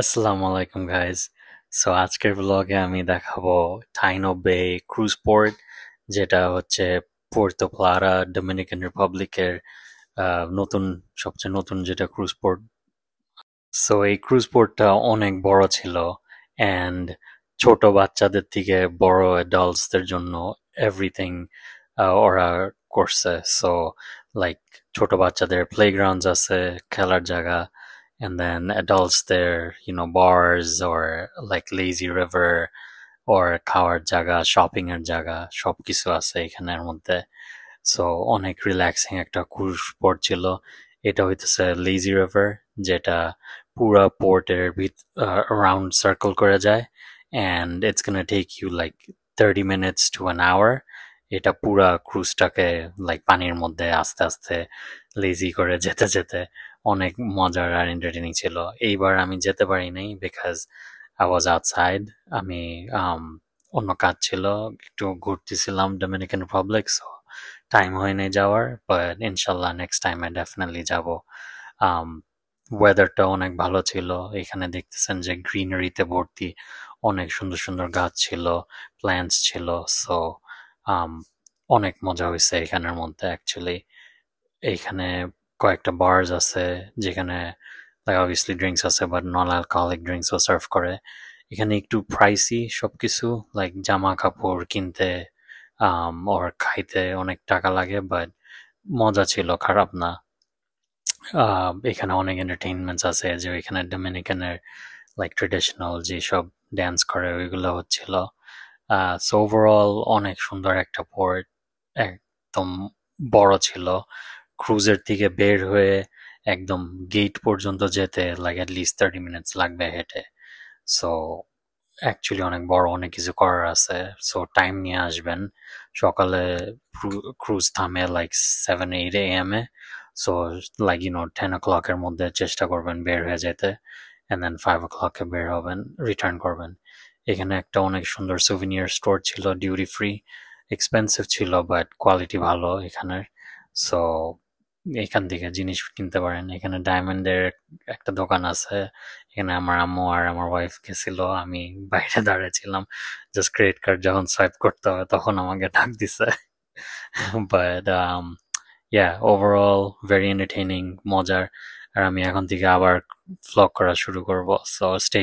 আসসালামু আলাইকুম guys. So আজকের ব্লগে আমি দেখাবো টাইনো বে ক্রুজ পোর্ট, যেটা হচ্ছে পোর্তো প্লারা ডোমিনিকান রিপাবলিকের নতুন সবচেয়ে নতুন যেটা ক্রুজ পোর্ট। সো এই ক্রুজ পোর্টটা অনেক বড় ছিল অ্যান্ড ছোট বাচ্চাদের থেকে বড় অ্যাডাল্টসদের জন্য এভরিথিং ওরা করছে। সো লাইক ছোট বাচ্চাদের প্লেগ্রাউন্ডস আছে, খেলার জায়গা, and then adults there, bars or like lazy river or খাওয়ার জায়গা, শপিং এর জায়গা, সবকিছু আছে এখানের মধ্যে। সো অনেক রিল্যাক্সিং একটা ক্রুজ পোর্ট ছিল। এটা হইতেছে লেজি রিভার, যেটা পুরা পোর্টের around সার্কেল করে যায়, and it's gonna take you like 30 minutes to an hour. এটা পুরা ক্রুজটাকে লাইক পানির মধ্যে আস্তে আস্তে লেজি করে যেতে যেতে অনেক মজার আর এন্টারটেইনিং ছিল। এইবার আমি যেতে পারি নাই বিকজ আই ওয়াজ আউটসাইড। আমি অন্য কাজ ছিল, একটু ঘুরতেছিলাম ডোমিনিকান রিপাবলিক, সো টাইম হয় নাই যাওয়ার। বাট ইনশাল্লাহ নেক্সট টাইমে ডেফিনেটলি যাব। ওয়েদারটা অনেক ভালো ছিল। এখানে দেখতেছেন যে গ্রিনারিতে ভর্তি, অনেক সুন্দর সুন্দর গাছ ছিল, প্ল্যান্টস ছিল। সো অনেক মজা হয়েছে এখানের মধ্যে অ্যাকচুয়ালি। এইখানে কয়েকটা বার্স আছে যেখানে লাইক অবভিয়াসলি ড্রিঙ্কস আছে, বাট নন অ্যালকোহলিক ড্রিঙ্কসও সার্ভ করে। এখানে একটু প্রাইসি সবকিছু, লাইক জামা কাপড় কিনতে ওর খাইতে অনেক টাকা লাগে, বাট মজা ছিল, খারাপ না। এখানে অনেক এন্টারটেইনমেন্টস আছে, যে এখানে ডোমিনিকানের লাইক ট্রেডিশনাল যেসব ড্যান্স করে ওইগুলো হচ্ছিল। সো ওভারঅল অনেক সুন্দর একটা পোর্ট, একদম বড় ছিল। ক্রুজের থেকে বের হয়ে একদম গেট পর্যন্ত যেতে লাইক অ্যাট লিস্ট 30 মিনিটস লাগবে হেঁটে। সো অ্যাকচুয়ালি অনেক বড়, অনেক কিছু করার আছে। সো টাইম নিয়ে আসবেন। সকালে ক্রুজ থামে like 7-8 AM A. So like 10 o'clock এর মধ্যে চেষ্টা করবেন বের হয়ে যেতে, and then 5 o'clock এ বের হবেন, রিটার্ন করবেন। এখানে একটা অনেক সুন্দর সুভিনিয়ার স্টোর ছিল, ডিউটি ফ্রি, এক্সপেন্সিভ ছিল বাট কোয়ালিটি ভালো এখানের। সো এখান থেকে জিনিস কিনতে পারেন। এখানে ডায়মন্ডের একটা দোকান আছে। এখানে আমার আম্মু আর আমার ওয়াইফ গেছিল, আমি বাইরে দাঁড়িয়েছিলাম। জাস্ট ক্রেডিট কার্ড যখন সোয়াইপ করতে হবে তখন আমাকে ডাক দিছে। But yeah, overall very entertaining, মজার। আর আমি এখন থেকে আবার ভ্লগ করা শুরু করব। So stay